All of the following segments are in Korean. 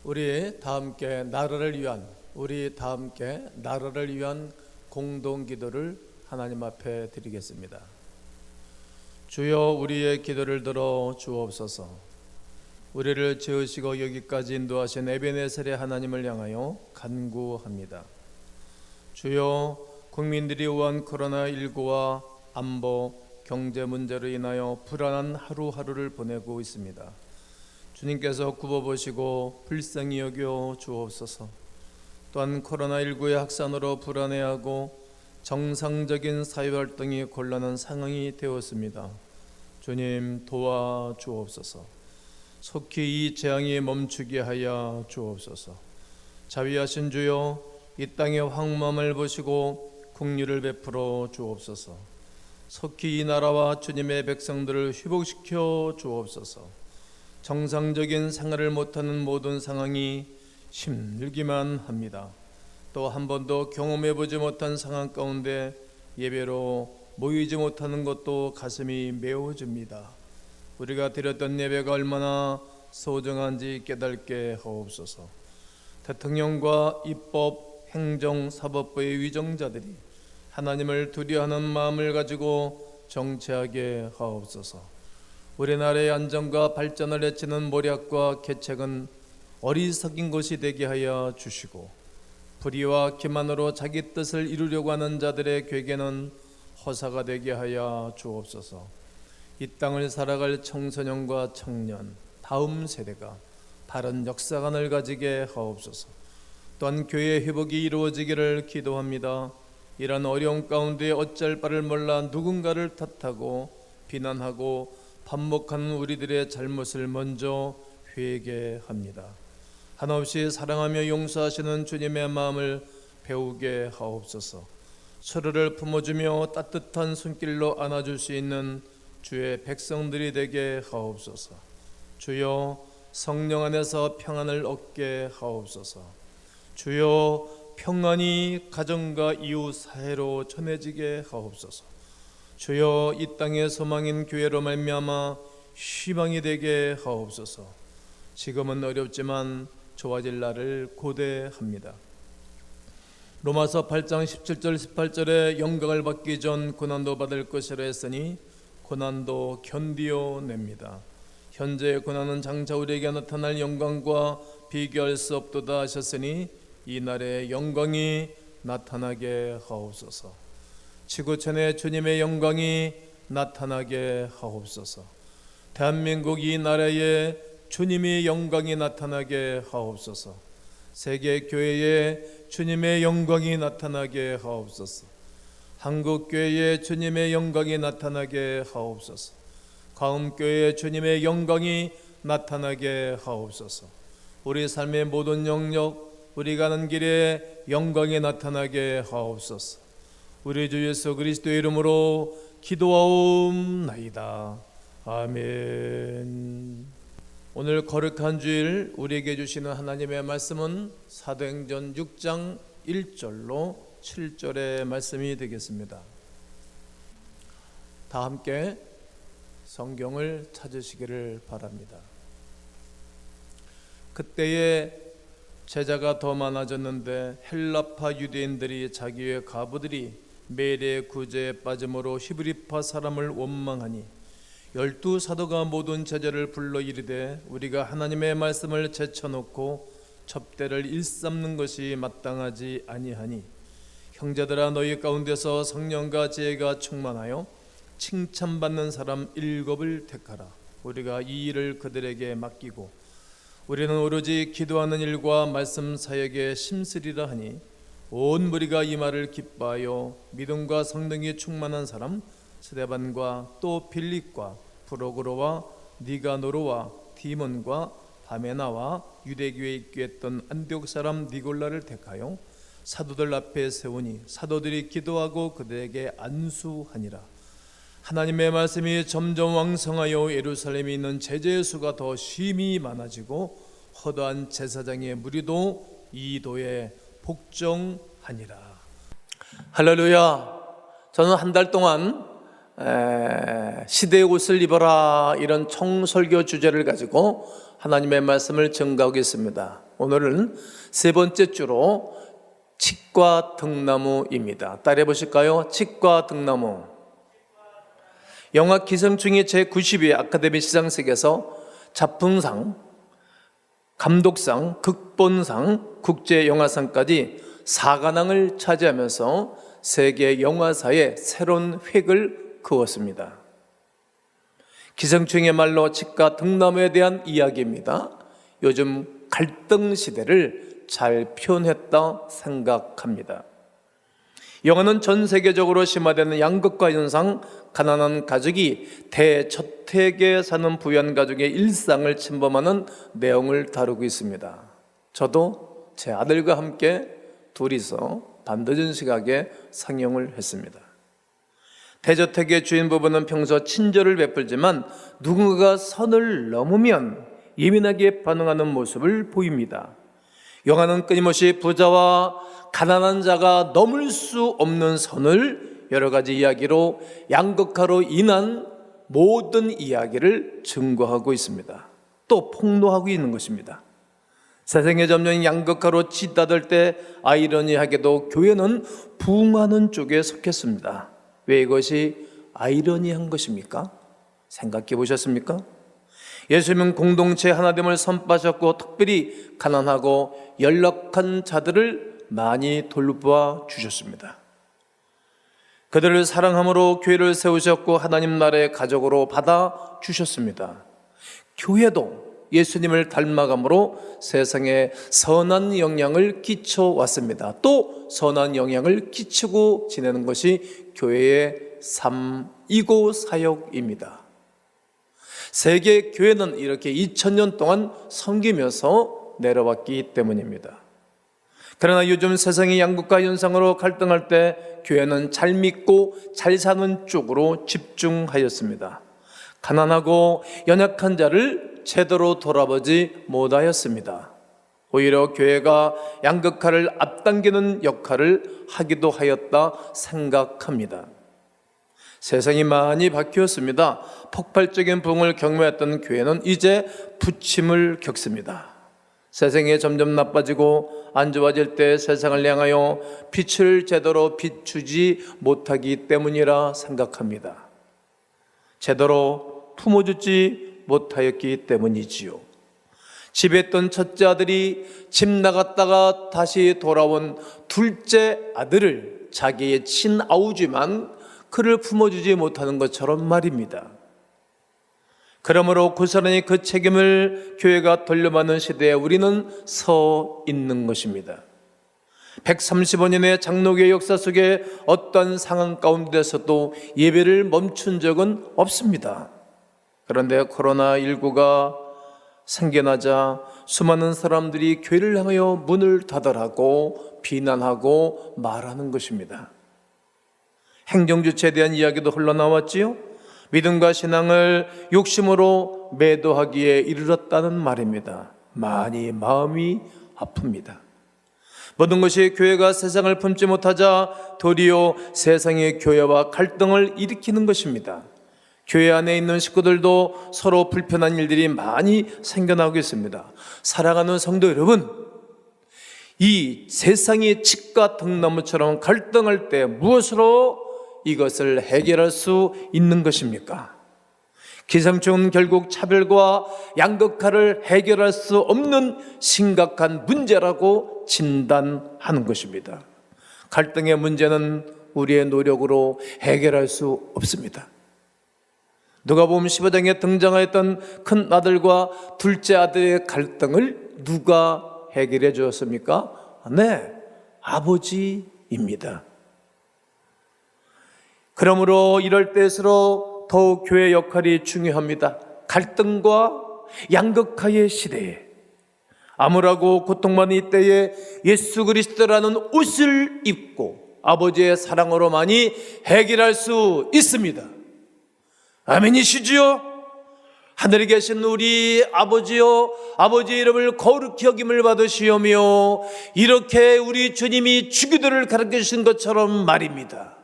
우리 다 함께 나라를 위한 공동 기도를 하나님 앞에 드리겠습니다. 주여, 우리의 기도를 들어 주옵소서. 우리를 지으시고 여기까지 인도하신 에베네셀의 하나님을 향하여 간구합니다. 주여, 국민들이 오한 코로나19와 안보, 경제 문제로 인하여 불안한 하루하루를 보내고 있습니다. 주님께서 굽어보시고 불쌍히 여겨 주옵소서. 또한 코로나19의 확산으로 불안해하고 정상적인 사회활동이 곤란한 상황이 되었습니다. 주님, 도와 주옵소서. 속히 이 재앙이 멈추게 하여 주옵소서. 자비하신 주여, 이 땅의 황망함을 보시고 긍휼을 베풀어 주옵소서. 속히 이 나라와 주님의 백성들을 회복시켜 주옵소서. 정상적인 생활을 못하는 모든 상황이 힘들기만 합니다. 또 한 번도 경험해보지 못한 상황 가운데 예배로 모이지 못하는 것도 가슴이 메워집니다. 우리가 드렸던 예배가 얼마나 소중한지 깨닫게 하옵소서. 대통령과 입법, 행정, 사법부의 위정자들이 하나님을 두려워하는 마음을 가지고 정치하게 하옵소서. 우리나라의 안정과 발전을 해치는 모략과 계책은 어리석인 것이 되게 하여 주시고, 불의와 기만으로 자기 뜻을 이루려고 하는 자들의 괴계는 허사가 되게 하여 주옵소서. 이 땅을 살아갈 청소년과 청년, 다음 세대가 바른 역사관을 가지게 하옵소서. 또한 교회의 회복이 이루어지기를 기도합니다. 이런 어려운 가운데 어쩔 바를 몰라 누군가를 탓하고 비난하고 반복하는 우리들의 잘못을 먼저 회개합니다. 한없이 사랑하며 용서하시는 주님의 마음을 배우게 하옵소서. 서로를 품어주며 따뜻한 손길로 안아줄 수 있는 주의 백성들이 되게 하옵소서. 주여, 성령 안에서 평안을 얻게 하옵소서. 주여, 평안이 가정과 이웃 사회로 전해지게 하옵소서. 주여, 이 땅의 소망인 교회로 말미암아 희망이 되게 하옵소서. 지금은 어렵지만 좋아질 날을 고대합니다. 로마서 8장 17절 18절에 영광을 받기 전 고난도 받을 것이라 했으니 고난도 견디어냅니다. 현재의 고난은 장차 우리에게 나타날 영광과 비교할 수 없도다 하셨으니 이 날의 영광이 나타나게 하옵소서. 지구촌에 주님의 영광이 나타나게 하옵소서. 대한민국 이 나라에 주님의 영광이 나타나게 하옵소서. 세계 교회에 주님의 영광이 나타나게 하옵소서. 한국 교회에 주님의 영광이 나타나게 하옵소서. 가음교회에 주님의 영광이 나타나게 하옵소서. 우리 삶의 모든 영역, 우리 가는 길에 영광이 나타나게 하옵소서. 우리 주 예수 그리스도의 이름으로 기도하옵나이다. 아멘. 오늘 거룩한 주일 우리에게 주시는 하나님의 말씀은 사도행전 6장 1절로 7절의 말씀이 되겠습니다. 다 함께 성경을 찾으시기를 바랍니다. 그때에 제자가 더 많아졌는데 헬라파 유대인들이 자기의 과부들이 매일의 구제에 빠짐으로 히브리파 사람을 원망하니 12 사도가 모든 제자를 불러 이르되 우리가 하나님의 말씀을 제쳐놓고 접대를 일삼는 것이 마땅하지 아니하니 형제들아, 너희 가운데서 성령과 지혜가 충만하여 칭찬받는 사람 7을 택하라. 우리가 이 일을 그들에게 맡기고 우리는 오로지 기도하는 일과 말씀 사역에 심쓰리라 하니 온 무리가 이 말을 기뻐하여 믿음과 성령이 충만한 사람 스데반과 또 빌립과 프로고로와 니가노로와 디몬과 바메나와 유대교에 입교했던 안디옥 사람 니골라를 택하여 사도들 앞에 세우니 사도들이 기도하고 그들에게 안수하니라. 하나님의 말씀이 점점 왕성하여 예루살렘에 있는 제자의 수가 더 심히 많아지고 허다한 제사장의 무리도 이 도에 복종하니라. 할렐루야. 저는 한 달 동안 시대의 옷을 입어라, 이런 총설교 주제를 가지고 하나님의 말씀을 증거하겠습니다. 오늘은 세 번째 주로 칡과 등나무입니다. 따라해 보실까요? 칡과 등나무. 영화 기생충의 제92회 아카데미 시상식에서 작품상, 감독상, 극본상, 국제영화상까지 4관왕을 차지하면서 세계 영화사에 새로운 획을 그었습니다. 기생충의 말로 칡과 등나무에 대한 이야기입니다. 요즘 갈등 시대를 잘 표현했다 생각합니다. 영화는 전 세계적으로 심화되는 양극화 현상, 가난한 가족이 대저택에 사는 부유한 가족의 일상을 침범하는 내용을 다루고 있습니다. 저도 제 아들과 함께 둘이서 반도전 시각에 상영을 했습니다. 대저택의 주인 부부는 평소 친절을 베풀지만 누군가가 선을 넘으면 예민하게 반응하는 모습을 보입니다. 영화는 끊임없이 부자와 가난한 자가 넘을 수 없는 선을 여러 가지 이야기로 양극화로 인한 모든 이야기를 증거하고 있습니다. 또 폭로하고 있는 것입니다. 세상에 점점 양극화로 치닫을 때 아이러니하게도 교회는 부흥하는 쪽에 속했습니다. 왜 이것이 아이러니한 것입니까? 생각해 보셨습니까? 예수님은 공동체 하나됨을 선포하셨고 특별히 가난하고 연약한 자들을 많이 돌봐 주셨습니다. 그들을 사랑함으로 교회를 세우셨고 하나님 나라의 가족으로 받아 주셨습니다. 교회도 예수님을 닮아감으로 세상에 선한 영향을 끼쳐 왔습니다. 또 선한 영향을 끼치고 지내는 것이 교회의 삶이고 사역입니다. 세계 교회는 이렇게 2000년 동안 섬기면서 내려왔기 때문입니다. 그러나 요즘 세상의 양극화 현상으로 갈등할 때 교회는 잘 믿고 잘 사는 쪽으로 집중하였습니다. 가난하고 연약한 자를 제대로 돌아보지 못하였습니다. 오히려 교회가 양극화를 앞당기는 역할을 하기도 하였다 생각합니다. 세상이 많이 바뀌었습니다. 폭발적인 부흥을 경험했던 교회는 이제 부침을 겪습니다. 세상이 점점 나빠지고 안 좋아질 때 세상을 향하여 빛을 제대로 비추지 못하기 때문이라 생각합니다. 제대로 품어주지 못하였기 때문이지요. 집에 있던 첫째 아들이 집 나갔다가 다시 돌아온 둘째 아들을 자기의 친아우지만 그를 품어주지 못하는 것처럼 말입니다. 그러므로 고스란히 그 책임을 교회가 돌려받는 시대에 우리는 서 있는 것입니다. 135년의 장로교의 역사 속에 어떤 상황 가운데서도 예배를 멈춘 적은 없습니다. 그런데 코로나19가 생겨나자 수많은 사람들이 교회를 향하여 문을 닫으라고 비난하고 말하는 것입니다. 행정주체에 대한 이야기도 흘러나왔지요. 믿음과 신앙을 욕심으로 매도하기에 이르렀다는 말입니다. 많이 마음이 아픕니다. 모든 것이 교회가 세상을 품지 못하자 도리어 세상의 교회와 갈등을 일으키는 것입니다. 교회 안에 있는 식구들도 서로 불편한 일들이 많이 생겨나고 있습니다. 사랑하는 성도 여러분, 이 세상의 칡과 등나무처럼 갈등할 때 무엇으로 이것을 해결할 수 있는 것입니까? 기생충은 결국 차별과 양극화를 해결할 수 없는 심각한 문제라고 진단하는 것입니다. 갈등의 문제는 우리의 노력으로 해결할 수 없습니다. 누가복음 15장에 등장하였던 큰 아들과 둘째 아들의 갈등을 누가 해결해 주었습니까? 네, 아버지입니다. 그러므로 이럴 때일수록 더욱 교회 역할이 중요합니다. 갈등과 양극화의 시대에 암울하고 고통받는 이때에 예수 그리스도라는 옷을 입고 아버지의 사랑으로만이 해결할 수 있습니다. 아멘이시지요? 하늘에 계신 우리 아버지여, 아버지의 이름을 거룩히 여김을 받으시오며 이렇게 우리 주님이 주기도를 가르쳐 주신 것처럼 말입니다.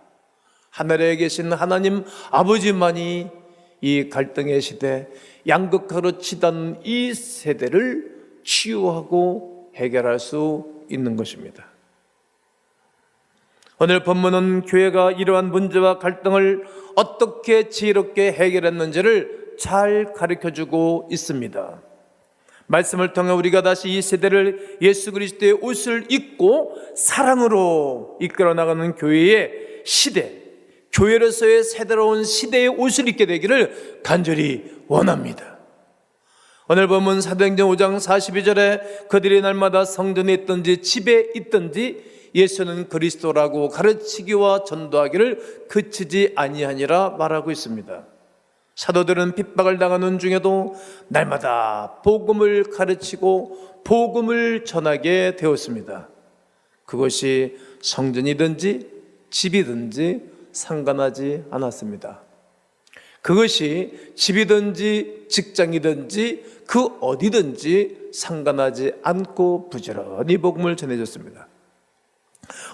하늘에 계신 하나님 아버지만이 이 갈등의 시대, 양극화로 치닫는 이 세대를 치유하고 해결할 수 있는 것입니다. 오늘 본문은 교회가 이러한 문제와 갈등을 어떻게 지혜롭게 해결했는지를 잘 가르쳐주고 있습니다. 말씀을 통해 우리가 다시 이 세대를 예수 그리스도의 옷을 입고 사랑으로 이끌어 나가는 교회의 시대, 교회로서의 새로운 시대의 옷을 입게 되기를 간절히 원합니다. 오늘 본문 사도행전 5장 42절에 그들이 날마다 성전에 있든지 집에 있든지 예수는 그리스도라고 가르치기와 전도하기를 그치지 아니하니라 말하고 있습니다. 사도들은 핍박을 당하는 중에도 날마다 복음을 가르치고 복음을 전하게 되었습니다. 그것이 성전이든지 집이든지 상관하지 않았습니다. 그것이 집이든지 직장이든지 그 어디든지 상관하지 않고 부지런히 복음을 전해줬습니다.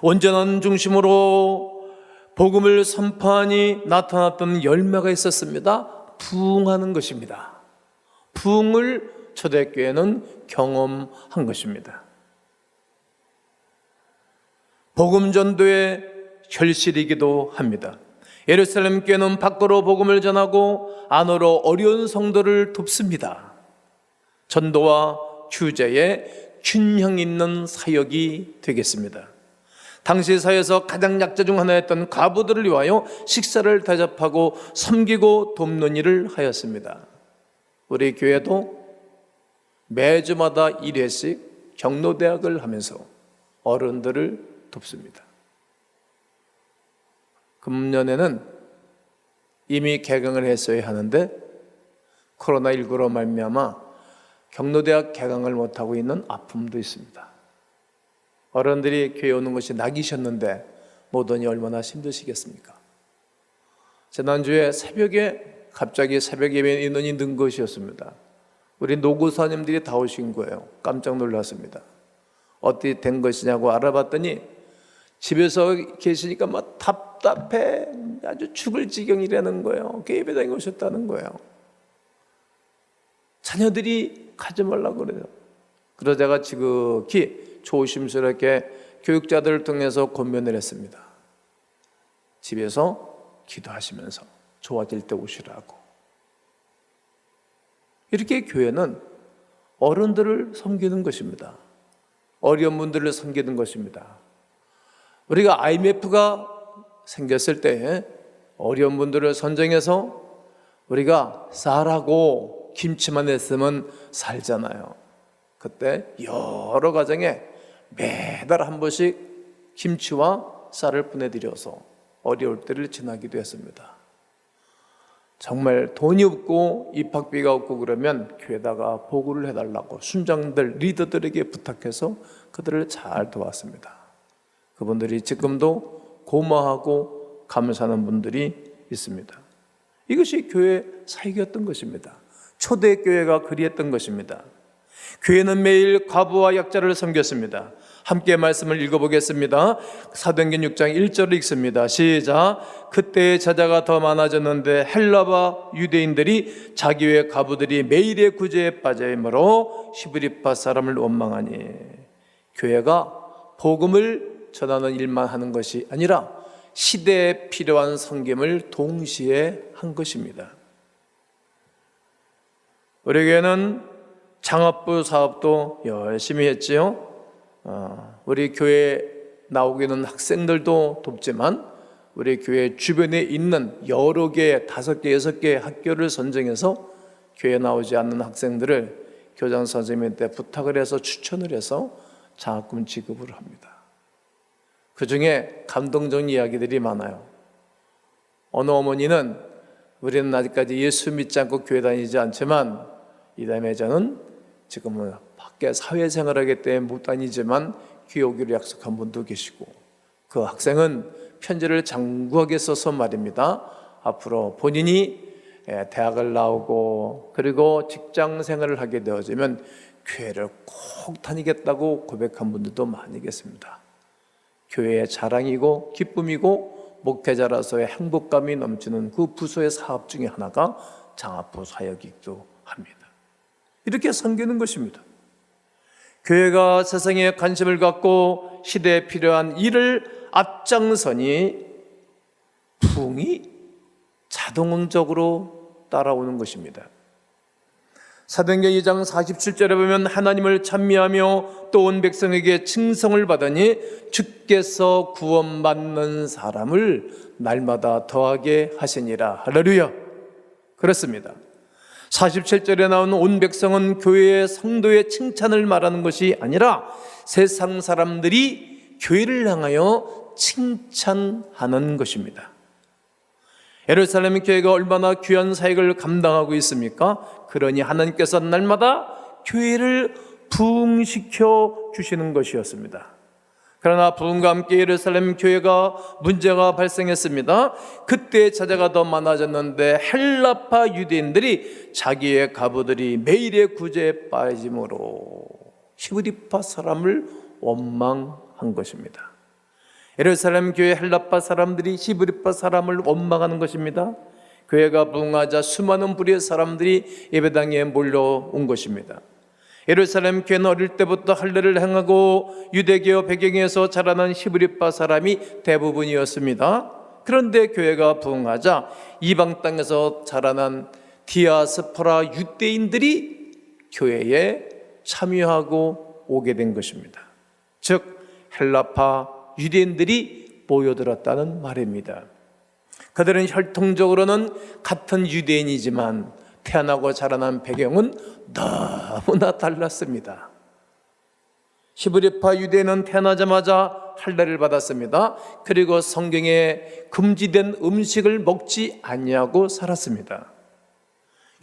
온전한 중심으로 복음을 선포하니 나타났던 열매가 있었습니다. 부흥하는 것입니다. 부흥을 초대교회는 경험한 것입니다. 복음 전도의 결실이기도 합니다. 예루살렘 교회는 밖으로 복음을 전하고 안으로 어려운 성도를 돕습니다. 전도와 규제에 균형 있는 사역이 되겠습니다. 당시 사회에서 가장 약자 중 하나였던 과부들을 위하여 식사를 대접하고 섬기고 돕는 일을 하였습니다. 우리 교회도 매주마다 1회씩 경로대학을 하면서 어른들을 돕습니다. 금년에는 이미 개강을 했어야 하는데 코로나19로 말미암아 경로대학 개강을 못하고 있는 아픔도 있습니다. 어른들이 교회 오는 것이 낙이셨는데 못 오니 얼마나 힘드시겠습니까? 지난주에 새벽에 갑자기 새벽 예배 인원이 는 것이었습니다. 우리 노구사님들이 다 오신 거예요. 깜짝 놀랐습니다. 어떻게 된 것이냐고 알아봤더니 집에서 계시니까 막 답답해 아주 죽을 지경이라는 거예요. 예배당에 오셨다는 거예요. 자녀들이 가지 말라고 그래요. 그러다가 지극히 조심스럽게 교육자들을 통해서 권면을 했습니다. 집에서 기도하시면서 좋아질 때 오시라고. 이렇게 교회는 어른들을 섬기는 것입니다. 어려운 분들을 섬기는 것입니다. 우리가 IMF가 생겼을 때 어려운 분들을 선정해서 우리가 쌀하고 김치만 했으면 살잖아요. 그때 여러 가정에 매달 한 번씩 김치와 쌀을 보내드려서 어려울 때를 지나기도 했습니다. 정말 돈이 없고 입학비가 없고 그러면 교회다가 보고를 해달라고 순장들, 리더들에게 부탁해서 그들을 잘 도왔습니다. 그분들이 지금도 고마워하고 감사하는 분들이 있습니다. 이것이 교회 사역이었던 것입니다. 초대교회가 그리했던 것입니다. 교회는 매일 과부와 약자를 섬겼습니다. 함께 말씀을 읽어보겠습니다. 사도행전 6장 1절을 읽습니다. 시작. 그때 제자가 더 많아졌는데 헬라와 유대인들이 자기 외 과부들이 매일의 구제에 빠져있므로 히브리파 사람을 원망하니, 교회가 복음을 전하는 일만 하는 것이 아니라 시대에 필요한 섬김을 동시에 한 것입니다. 우리 교회는 창업부 사업도 열심히 했지요. 우리 교회에 나오고 있는 학생들도 돕지만 우리 교회 주변에 있는 여러 개, 5개, 6개 학교를 선정해서 교회에 나오지 않는 학생들을 교장 선생님한테 부탁을 해서 추천을 해서 장학금 지급을 합니다. 그 중에 감동적인 이야기들이 많아요. 어느 어머니는 우리는 아직까지 예수 믿지 않고 교회 다니지 않지만 이 다음에 저는 지금은 밖에 사회생활하기 때문에 못 다니지만 교회 오기로 약속한 분도 계시고, 그 학생은 편지를 장구하게 써서 말입니다. 앞으로 본인이 대학을 나오고 그리고 직장 생활을 하게 되어지면 교회를 꼭 다니겠다고 고백한 분들도 많이 계십니다. 교회의 자랑이고 기쁨이고 목회자라서의 행복감이 넘치는 그 부서의 사업 중에 하나가 장학부 사역이기도 합니다. 이렇게 섬기는 것입니다. 교회가 세상에 관심을 갖고 시대에 필요한 일을 앞장서니 부흥이 자동적으로 따라오는 것입니다. 사도행전 2장 47절에 보면 하나님을 찬미하며 또 온 백성에게 칭송을 받으니 주께서 구원받는 사람을 날마다 더하게 하시니라. 할렐루야. 그렇습니다. 47절에 나오는 온 백성은 교회의 성도의 칭찬을 말하는 것이 아니라 세상 사람들이 교회를 향하여 칭찬하는 것입니다. 예루살렘 교회가 얼마나 귀한 사역을 감당하고 있습니까? 그러니 하나님께서 날마다 교회를 부흥시켜 주시는 것이었습니다. 그러나 부흥과 함께 예루살렘 교회가 문제가 발생했습니다. 그때 제자가 더 많아졌는데 헬라파 유대인들이 자기의 가부들이 매일의 구제에 빠짐으로 히브리파 사람을 원망한 것입니다. 예루살렘 교회 헬라파 사람들이 히브리파 사람을 원망하는 것입니다. 교회가 부흥하자 수많은 부류의 사람들이 예배당에 몰려온 것입니다. 예루살렘 교회는 어릴 때부터 할례를 행하고 유대교 배경에서 자라난 히브리파 사람이 대부분이었습니다. 그런데 교회가 부흥하자 이방 땅에서 자라난 디아스포라 유대인들이 교회에 참여하고 오게 된 것입니다. 즉 헬라파 유대인들이 모여들었다는 말입니다. 그들은 혈통적으로는 같은 유대인이지만 태어나고 자라난 배경은 너무나 달랐습니다. 히브리파 유대인은 태어나자마자 할례를 받았습니다. 그리고 성경에 금지된 음식을 먹지 아니하고 살았습니다.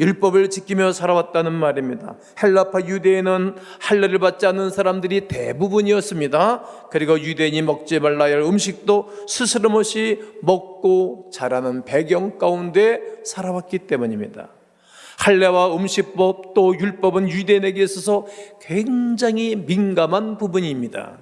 율법을 지키며 살아왔다는 말입니다. 헬라파 유대인은 할례를 받지 않는 사람들이 대부분이었습니다. 그리고 유대인이 먹지 말라야 할 음식도 스스럼없이 먹고 자라는 배경 가운데 살아왔기 때문입니다. 할례와 음식법 또 율법은 유대인에게 있어서 굉장히 민감한 부분입니다.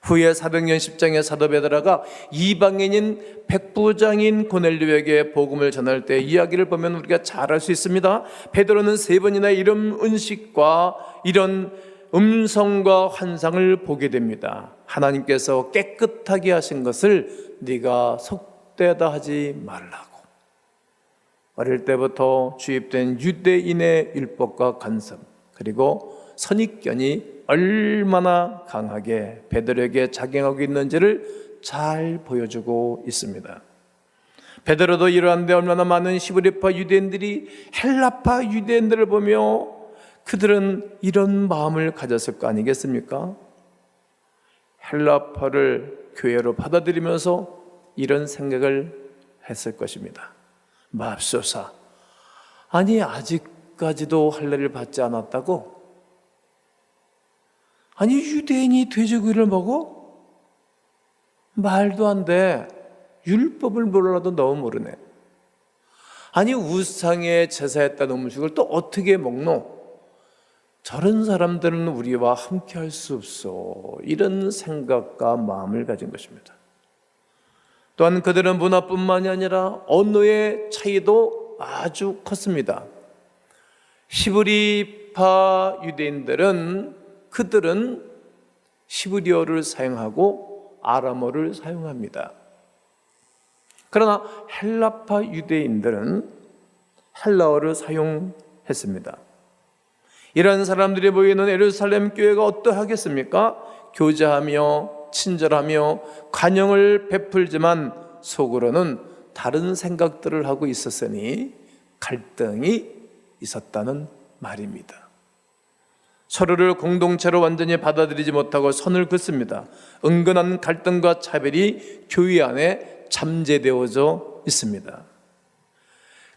후에 사도행전 10장의 사도 베드로가 이방인인 백부장인 고넬료에게 복음을 전할 때 이야기를 보면 우리가 잘 알 수 있습니다. 베드로는 3번이나 이런 은식과 이런 음성과 환상을 보게 됩니다. 하나님께서 깨끗하게 하신 것을 네가 속되다 하지 말라고. 어릴 때부터 주입된 유대인의 율법과 간섭 그리고 선입견이 얼마나 강하게 베드로에게 작용하고 있는지를 잘 보여주고 있습니다. 베드로도 이러한데 얼마나 많은 히브리파 유대인들이 헬라파 유대인들을 보며 그들은 이런 마음을 가졌을 거 아니겠습니까? 헬라파를 교회로 받아들이면서 이런 생각을 했을 것입니다. 맙소사, 아니 아직까지도 할례를 받지 않았다고? 아니 유대인이 돼지고기를 먹어? 말도 안 돼. 율법을 몰라도 너무 모르네. 아니 우상에 제사했던 음식을 또 어떻게 먹노? 저런 사람들은 우리와 함께 할 수 없어. 이런 생각과 마음을 가진 것입니다. 또한 그들은 문화뿐만이 아니라 언어의 차이도 아주 컸습니다. 히브리파 유대인들은 그들은 히브리어를 사용하고 아람어를 사용합니다. 그러나 헬라파 유대인들은 헬라어를 사용했습니다. 이런 사람들이 모이는 예루살렘 교회가 어떠하겠습니까? 교제하며 친절하며 관용을 베풀지만 속으로는 다른 생각들을 하고 있었으니 갈등이 있었다는 말입니다. 서로를 공동체로 완전히 받아들이지 못하고 선을 긋습니다. 은근한 갈등과 차별이 교회 안에 잠재되어져 있습니다.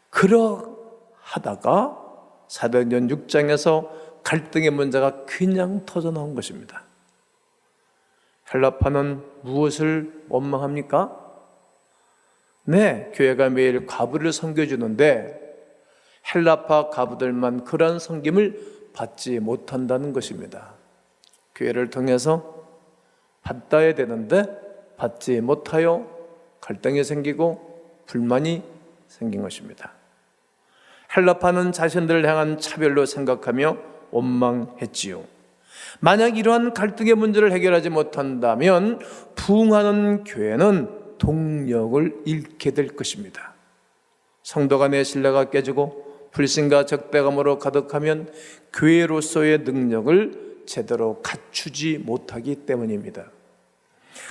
그러하다가 사도행전 6장에서 갈등의 문제가 그냥 터져나온 것입니다. 헬라파는 무엇을 원망합니까? 네, 교회가 매일 과부를 섬겨주는데 헬라파 과부들만 그런 섬김을 받지 못한다는 것입니다. 교회를 통해서 받아야 되는데 받지 못하여 갈등이 생기고 불만이 생긴 것입니다. 헬라파는 자신들을 향한 차별로 생각하며 원망했지요. 만약 이러한 갈등의 문제를 해결하지 못한다면 부흥하는 교회는 동력을 잃게 될 것입니다. 성도 간의 신뢰가 깨지고 불신과 적대감으로 가득하면 교회로서의 능력을 제대로 갖추지 못하기 때문입니다.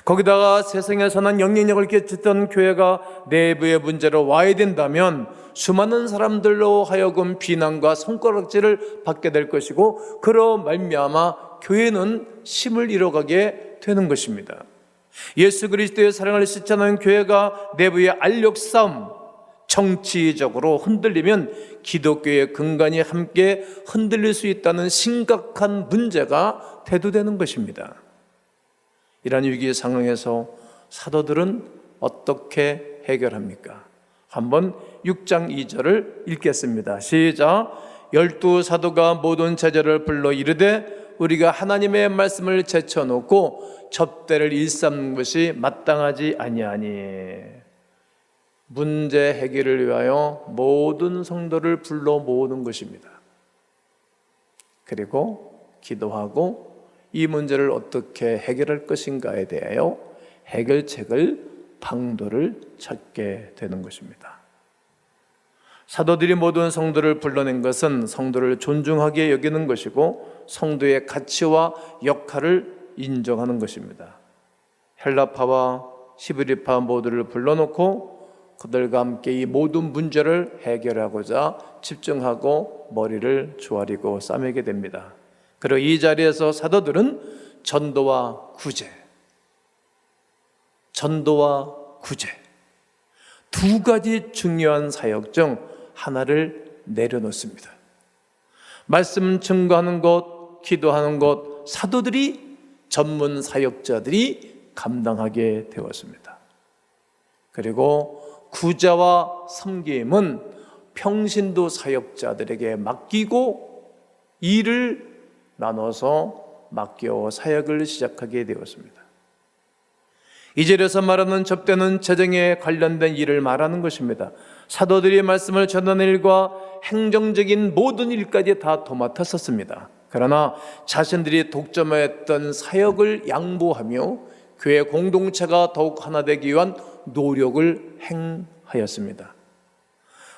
거기다가 세상에서는 영향력을 끼쳤던 교회가 내부의 문제로 와야 된다면 수많은 사람들로 하여금 비난과 손가락질을 받게 될 것이고, 그로 말미암아 교회는 힘을 잃어가게 되는 것입니다. 예수 그리스도의 사랑을 실천하는 교회가 내부의 알력 싸움, 정치적으로 흔들리면 기독교의 근간이 함께 흔들릴 수 있다는 심각한 문제가 대두되는 것입니다. 이러한 위기 상황에서 사도들은 어떻게 해결합니까? 한번 6장 2절을 읽겠습니다. 시작. 12사도가 모든 제자를 불러 이르되 우리가 하나님의 말씀을 제쳐놓고 접대를 일삼는 것이 마땅하지 아니하니. 문제 해결을 위하여 모든 성도를 불러 모으는 것입니다. 그리고 기도하고 이 문제를 어떻게 해결할 것인가에 대하여 해결책을, 방도를 찾게 되는 것입니다. 사도들이 모든 성도를 불러낸 것은 성도를 존중하게 여기는 것이고 성도의 가치와 역할을 인정하는 것입니다. 헬라파와 히브리파 모두를 불러놓고 그들과 함께 이 모든 문제를 해결하고자 집중하고 머리를 조아리고 싸매게 됩니다. 그리고 이 자리에서 사도들은 전도와 구제 두 가지 중요한 사역 중 하나를 내려놓습니다. 말씀 증거하는 것, 기도하는 것, 사도들이, 전문 사역자들이 감당하게 되었습니다. 그리고 구제와 섬김은 평신도 사역자들에게 맡기고 일을 나눠서 맡겨 사역을 시작하게 되었습니다. 이 절에서 말하는 접대는 재정에 관련된 일을 말하는 것입니다. 사도들이 말씀을 전하는 일과 행정적인 모든 일까지 다 도맡았었습니다. 그러나 자신들이 독점했던 사역을 양보하며 교회 공동체가 더욱 하나 되기 위한 노력을 행하였습니다.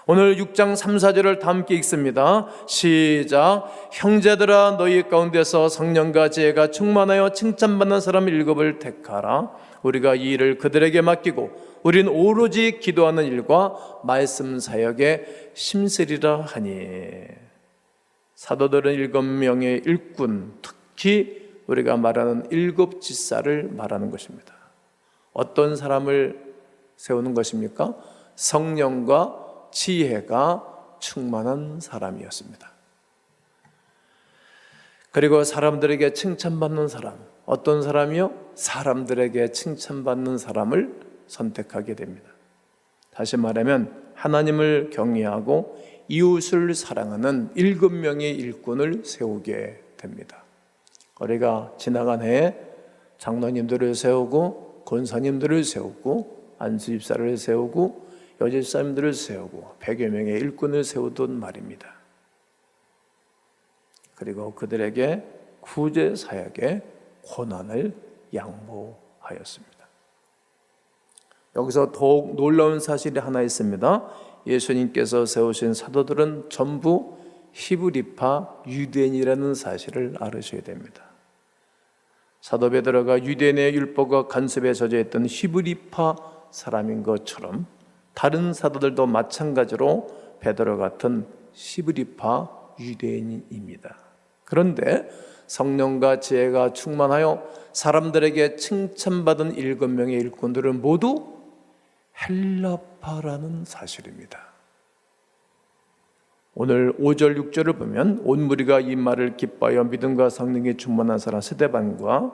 오늘 6장 3, 4절을 다 함께 읽습니다. 시작. 형제들아 너희 가운데서 성령과 지혜가 충만하여 칭찬받는 사람 7을 택하라. 우리가 이 일을 그들에게 맡기고 우린 오로지 기도하는 일과 말씀 사역에 힘쓰리라 하니. 사도들은 7명의 일꾼, 특히 우리가 말하는 7지사를 말하는 것입니다. 어떤 사람을 세우는 것입니까? 성령과 지혜가 충만한 사람이었습니다. 그리고 사람들에게 칭찬받는 사람, 어떤 사람이요? 사람들에게 칭찬받는 사람을 선택하게 됩니다. 다시 말하면 하나님을 경외하고 이웃을 사랑하는 7명의 일꾼을 세우게 됩니다. 우리가 지나간 해에 장로님들을 세우고 권사님들을 세우고 안수집사를 세우고 여집사님들을 세우고 100여 명의 일꾼을 세우던 말입니다. 그리고 그들에게 구제 사역의 권한을 양보하였습니다. 여기서 더욱 놀라운 사실이 하나 있습니다. 예수님께서 세우신 사도들은 전부 히브리파 유대인이라는 사실을 알으셔야 됩니다. 사도 베드로가 유대인의 율법과 간섭에 젖어있던 히브리파 사람인 것처럼 다른 사도들도 마찬가지로 베드로 같은 히브리파 유대인입니다. 그런데 성령과 지혜가 충만하여 사람들에게 칭찬받은 7명의 일꾼들은 모두 헬라파라는 사실입니다. 오늘 5절 6절을 보면 온 무리가 이 말을 기뻐하여 믿음과 성령이 충만한 사람 스데반과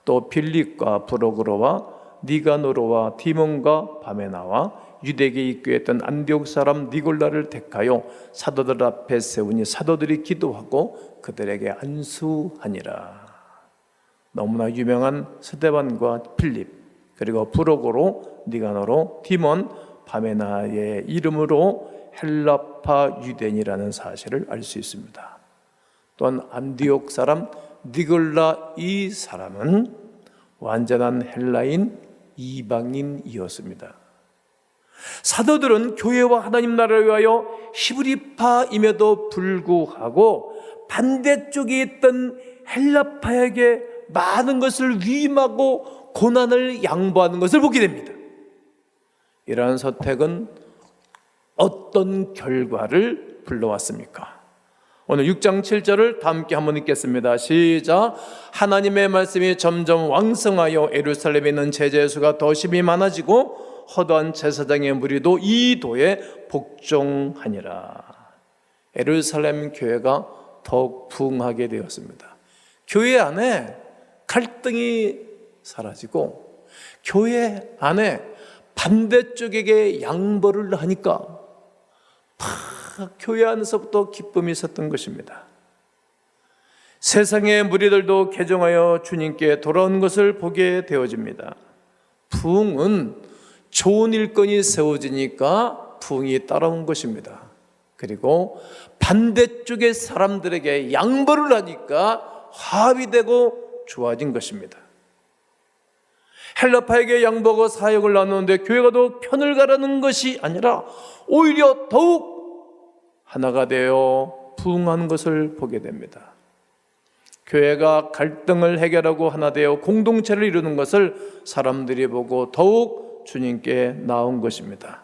또 빌립과 브로그로와 니가노로와 디몬과 바메나와 유대계에 입교했던 안디옥 사람 니골라를 택하여 사도들 앞에 세우니 사도들이 기도하고 그들에게 안수하니라. 너무나 유명한 스데반과 필립, 그리고 부록어로 니가노로 디몬 바메나의 이름으로 헬라파 유대인이라는 사실을 알 수 있습니다. 또한 안디옥 사람 니골라 이 사람은 완전한 헬라인 이방인이었습니다. 사도들은 교회와 하나님 나라를 위하여 히브리파임에도 불구하고 반대쪽에 있던 헬라파에게 많은 것을 위임하고 고난을 양보하는 것을 보게 됩니다. 이러한 선택은 어떤 결과를 불러왔습니까? 오늘 6장 7절을 다 함께 한번 읽겠습니다. 시작. 하나님의 말씀이 점점 왕성하여 예루살렘에 있는 제자의 수가 더 심히 많아지고 허다한 제사장의 무리도 이 도에 복종하니라. 예루살렘 교회가 더욱 부흥하게 되었습니다. 교회 안에 갈등이 사라지고 교회 안에 반대쪽에게 양보를 하니까 교회 안에서부터 기쁨이 있었던 것입니다. 세상의 무리들도 개종하여 주님께 돌아온 것을 보게 되어집니다. 부흥은 좋은 일꾼이 세워지니까 부흥이 따라온 것입니다. 그리고 반대쪽의 사람들에게 양보를 하니까 화합이 되고 좋아진 것입니다. 헬라파에게 양보하고 사역을 나누는데 교회가 더 편을 가라는 것이 아니라 오히려 더욱 하나가 되어 부흥하는 것을 보게 됩니다. 교회가 갈등을 해결하고 하나 되어 공동체를 이루는 것을 사람들이 보고 더욱 주님께 나온 것입니다.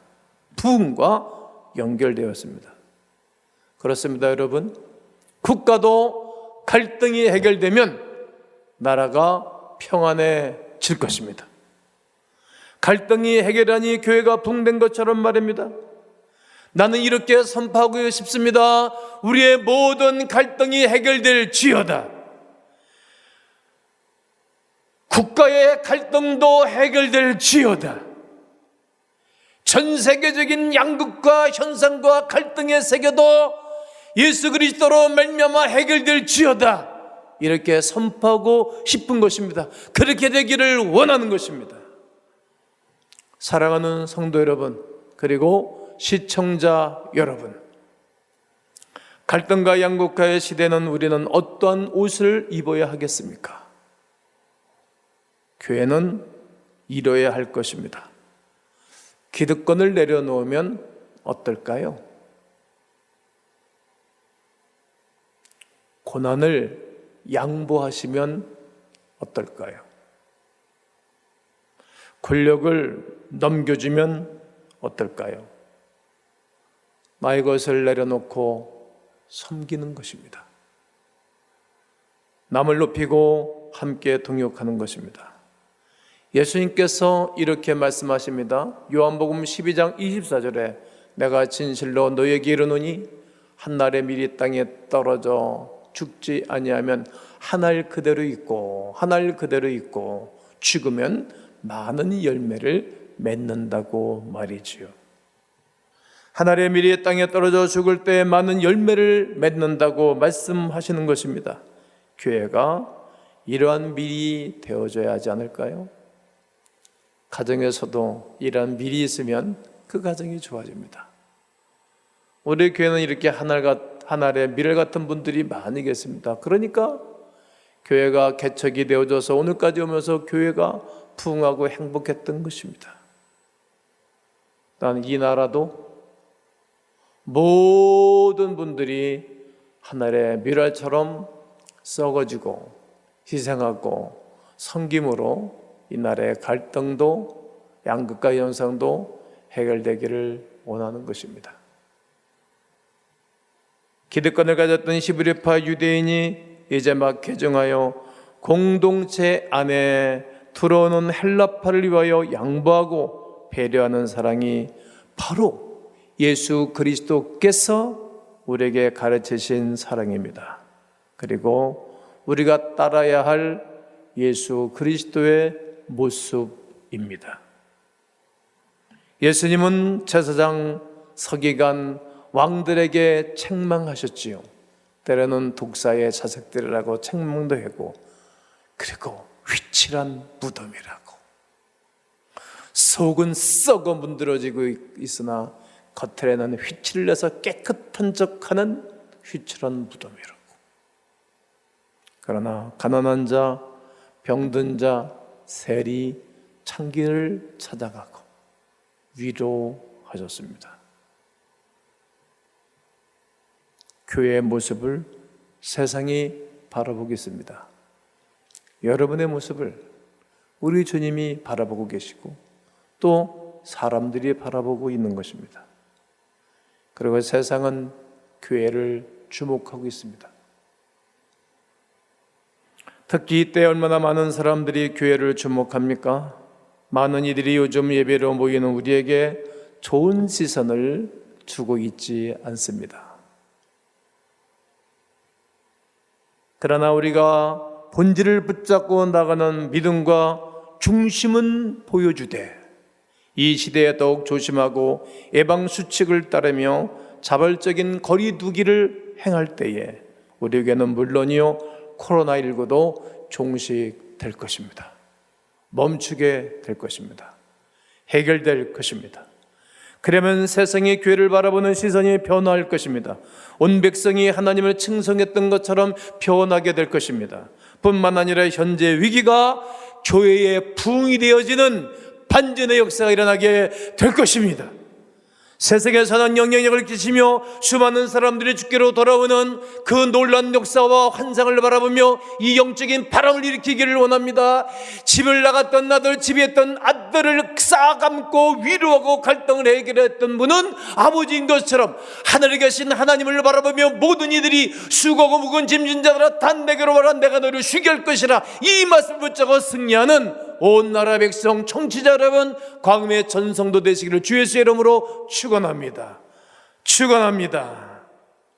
부흥과 연결되었습니다. 그렇습니다, 여러분. 국가도 갈등이 해결되면 나라가 평안해질 것입니다. 갈등이 해결하니 교회가 부흥된 것처럼 말입니다. 나는 이렇게 선포하고 싶습니다. 우리의 모든 갈등이 해결될지어다. 국가의 갈등도 해결될지어다. 전 세계적인 양극화 현상과 갈등의 세계도 예수 그리스도로 말미암아 해결될지어다. 이렇게 선포하고 싶은 것입니다. 그렇게 되기를 원하는 것입니다. 사랑하는 성도 여러분, 그리고 시청자 여러분, 갈등과 양극화의 시대는 우리는 어떠한 옷을 입어야 하겠습니까? 교회는 이뤄야 할 것입니다. 기득권을 내려놓으면 어떨까요? 고난을 양보하시면 어떨까요? 권력을 넘겨주면 어떨까요? 나의 것을 내려놓고 섬기는 것입니다. 남을 높이고 함께 동역하는 것입니다. 예수님께서 이렇게 말씀하십니다. 요한복음 12장 24절에 내가 진실로 너에게 이르노니 한 날에 미리 땅에 떨어져 죽지 아니하면 한 알 그대로 있고 한 알 그대로 있고 죽으면 많은 열매를 맺는다고 말이지요. 한 알의 미리 땅에 떨어져 죽을 때 많은 열매를 맺는다고 말씀하시는 것입니다. 교회가 이러한 밀이 되어줘야 하지 않을까요? 가정에서도 이러한 밀이 있으면 그 가정이 좋아집니다. 우리 교회는 이렇게 한 알의 밀 같은 분들이 많이 계십니다. 그러니까 교회가 개척이 되어져서 오늘까지 오면서 교회가 부흥하고 행복했던 것입니다. 또한 이 나라도 모든 분들이 하늘의 밀알처럼 썩어지고 희생하고 섬김으로 이 나라의 갈등도 양극화 현상도 해결되기를 원하는 것입니다. 기득권을 가졌던 히브리파 유대인이 이제 막 개종하여 공동체 안에 들어오는 헬라파를 위하여 양보하고 배려하는 사랑이 바로 예수 그리스도께서 우리에게 가르치신 사랑입니다. 그리고 우리가 따라야 할 예수 그리스도의 모습입니다. 예수님은 제사장, 서기관, 왕들에게 책망하셨지요. 때로는 독사의 자식들이라고 책망도 하고, 그리고 휘칠한 무덤이라고. 속은 썩어 문드러지고 있으나 겉에는 휘치를 내서 깨끗한 척하는 휘칠한 무덤이라고. 그러나 가난한 자, 병든 자, 세리, 창기를 찾아가고 위로하셨습니다. 교회의 모습을 세상이 바라보겠습니다. 여러분의 모습을 우리 주님이 바라보고 계시고 또 사람들이 바라보고 있는 것입니다. 그리고 세상은 교회를 주목하고 있습니다. 특히 이때 얼마나 많은 사람들이 교회를 주목합니까? 많은 이들이 요즘 예배로 모이는 우리에게 좋은 시선을 주고 있지 않습니다. 그러나 우리가 본질을 붙잡고 나가는 믿음과 중심은 보여주되 이 시대에 더욱 조심하고 예방수칙을 따르며 자발적인 거리두기를 행할 때에 우리에게는 물론이요 코로나19도 종식될 것입니다. 멈추게 될 것입니다. 해결될 것입니다. 그러면 세상의 교회를 바라보는 시선이 변화할 것입니다. 온 백성이 하나님을 칭송했던 것처럼 변하게 될 것입니다. 뿐만 아니라 현재 위기가 교회의 부흥이 되어지는 반전의 역사가 일어나게 될 것입니다. 세상에서는 영향력을 끼치며 수많은 사람들이 주께로 돌아오는 그 놀라운 역사와 환상을 바라보며 이 영적인 바람을 일으키기를 원합니다. 집을 나갔던 아들, 집에 있던 아들을 싸감고 위로하고 갈등을 해결했던 분은 아버지인 것처럼 하늘에 계신 하나님을 바라보며 모든 이들이 수고하고 무거운 짐진 자들아 다 내게로 와라, 내가 너를 쉬게 할 것이라. 이 말씀을 붙잡고 승리하는 온 나라 백성 청취자 여러분, 광음의 전성도 되시기를 주 예수의 이름으로 축원합니다. 축원합니다.